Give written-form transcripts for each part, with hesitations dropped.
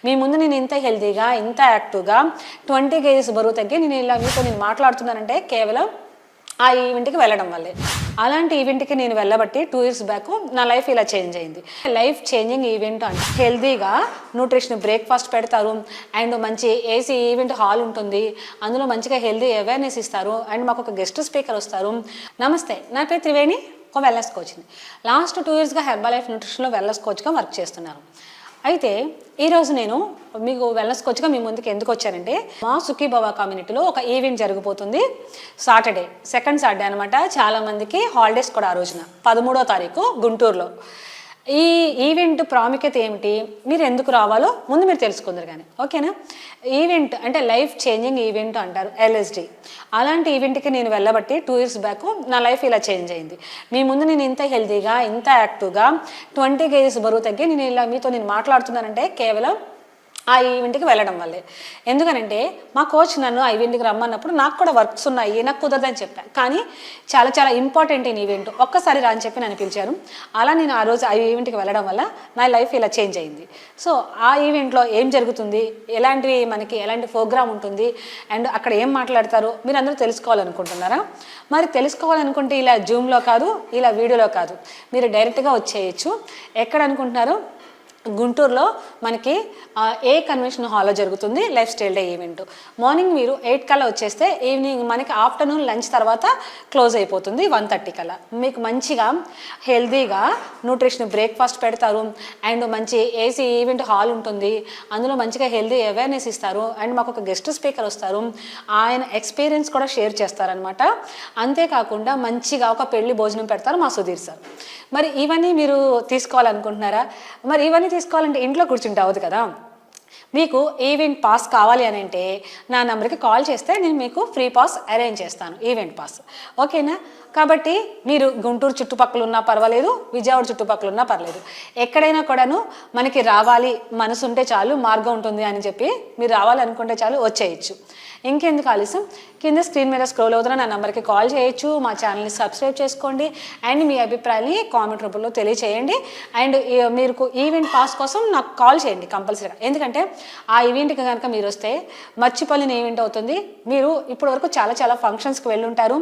మీ ముందు నేను ఇంత హెల్తీగా ఇంత యాక్టివ్గా 20 kgs బరువు తగ్గి నేను ఇలా మీతో మాట్లాడుతున్నానంటే కేవలం ఆ ఈవెంట్కి వెళ్ళడం వల్లే. అలాంటి ఈవెంట్కి నేను వెళ్ళబట్టి 2 years బ్యాక్ నా లైఫ్ ఇలా చేంజ్ అయింది. లైఫ్ చేంజింగ్ ఈవెంట్ అంటే హెల్తీగా న్యూట్రిషన్ బ్రేక్ఫాస్ట్ పెడతారు అండ్ మంచి ఏసీ ఈవెంట్ హాల్ ఉంటుంది. అందులో మంచిగా హెల్తీ అవేర్నెస్ ఇస్తారు అండ్ మాకు ఒక గెస్ట్ స్పీకర్ వస్తారు. నమస్తే, నా పేరు త్రివేణి, ఒక వెల్నెస్ కోచ్ని. లాస్ట్ 2 yearsగా హెర్బల్ లైఫ్ న్యూట్రిషన్లో వెల్నెస్ కోచ్గా వర్క్ చేస్తున్నాను. అయితే ఈరోజు నేను మీకు వెల్నెస్ కోచ్గా మీ ముందుకు ఎందుకు వచ్చానంటే, మా సుఖీభవ కమ్యూనిటీలో ఒక ఈవెంట్ జరగబోతుంది. సాటర్డే, సెకండ్ సాటర్డే అనమాట. చాలామందికి హాలిడేస్ కూడా ఆ రోజున 13వ తారీఖు గుంటూరులో. ఈ ఈవెంట్ ప్రాముఖ్యత ఏమిటి, మీరు ఎందుకు రావాలో ముందు మీరు తెలుసుకుందరు కానీ, ఓకేనా? ఈవెంట్ అంటే లైఫ్ చేంజింగ్ ఈవెంట్ అంటారు, LSD. అలాంటి ఈవెంట్కి నేను వెళ్ళబట్టి 2 years బ్యాక్ నా లైఫ్ ఇలా చేంజ్ అయింది. మీ ముందు నేను ఇంత హెల్తీగా ఇంత యాక్టివ్గా 20 kgs బరువు తగ్గి నేను ఇలా మీతో మాట్లాడుతున్నానంటే కేవలం ఆ ఈవెంట్కి వెళ్ళడం వల్లే. ఎందుకనంటే మా కోచ్ నన్ను ఆ ఈవెంట్కి రమ్మన్నప్పుడు నాకు కూడా వర్క్స్ ఉన్నాయి, నాకు కుదరదని చెప్పాను. కానీ చాలా చాలా ఇంపార్టెంట్ ఈ ఈవెంట్, ఒక్కసారి రా అని చెప్పి నన్ను పిలిచారు. అలా నేను ఆ రోజు ఆ ఈవెంట్కి వెళ్ళడం వల్ల నా లైఫ్ ఇలా చేంజ్ అయింది. సో ఆ ఈవెంట్లో ఏం జరుగుతుంది, ఎలాంటి ప్రోగ్రామ్ ఉంటుంది అండ్ అక్కడ ఏం మాట్లాడతారో మీరు అందరూ తెలుసుకోవాలనుకుంటున్నారా? మరి తెలుసుకోవాలనుకుంటే ఇలా జూమ్లో కాదు, ఇలా వీడియోలో కాదు, మీరు డైరెక్ట్గా వచ్చేయచ్చు. ఎక్కడ అనుకుంటున్నారు? గుంటూరులో మనకి ఏ కన్వెన్షన్ హాల్లో జరుగుతుంది life style day event. Morning మీరు 8 కల్లా వచ్చేస్తే ఈవినింగ్ మనకి ఆఫ్టర్నూన్ లంచ్ తర్వాత క్లోజ్ అయిపోతుంది 1:30 కల్లా. మీకు మంచిగా హెల్తీగా న్యూట్రిషన్ బ్రేక్ఫాస్ట్ పెడతారు అండ్ మంచి ఏసీ ఈవెంట్ హాల్ ఉంటుంది. అందులో మంచిగా హెల్తీ అవేర్నెస్ ఇస్తారు అండ్ మాకు ఒక గెస్ట్ స్పీకర్ వస్తారు. ఆయన ఎక్స్పీరియన్స్ కూడా షేర్ చేస్తారనమాట. అంతేకాకుండా మంచిగా ఒక పెళ్లి భోజనం పెడతారు మా సుధీర్ సార్. మరి ఇవన్నీ మీరు తీసుకోవాలనుకుంటున్నారా? మరి ఇవన్నీ తీసుకోవాలంటే ఇంట్లో కూర్చుంటే అవ్వదు కదా. మీకు ఈవెంట్ పాస్ కావాలి అని అంటే నా నెంబర్కి కాల్ చేస్తే నేను మీకు ఫ్రీ పాస్ అరేంజ్ చేస్తాను, ఈవెంట్ పాస్, ఓకేనా? కాబట్టి మీరు గుంటూరు చుట్టుపక్కల ఉన్నా పర్వాలేదు, విజయవాడ చుట్టుపక్కల ఉన్నా పర్లేదు, ఎక్కడైనా కూడాను మనకి రావాలి, మనసు ఉంటే చాలు, మార్గం ఉంటుంది అని చెప్పి మీరు రావాలనుకుంటే చాలు, వచ్చేయచ్చు. ఇంకెందుకు ఆలస్యం, కింద స్క్రీన్ మీద స్క్రోల్ అవుతున్న నా నెంబర్కి కాల్ చేయొచ్చు. మా ఛానల్ని సబ్స్క్రైబ్ చేసుకోండి అండ్ మీ అభిప్రాయాన్ని కామెంట్ రూపంలో తెలియచేయండి. అండ్ మీరు ఈవెంట్ పాస్ కోసం నాకు కాల్ చేయండి కంపల్సరీగా. ఎందుకంటే ఆ ఈవెంట్కి కనుక మీరు వస్తే మర్చిపోలేని ఈవెంట్ అవుతుంది. మీరు ఇప్పటివరకు చాలా చాలా ఫంక్షన్స్కి వెళ్ళుంటారు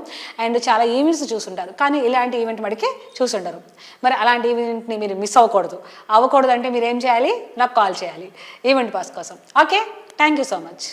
అండ్ చాలా ఈవెంట్స్ చూసుంటారు, కానీ ఇలాంటి ఈవెంట్ మడికి చూసుంటారు. మరి అలాంటి ఈవెంట్ని మీరు మిస్ అవ్వకూడదు అంటే మీరు ఏం చేయాలి? నాకు కాల్ చేయాలి ఈవెంట్ పాస్ కోసం. Okay, thank you so much.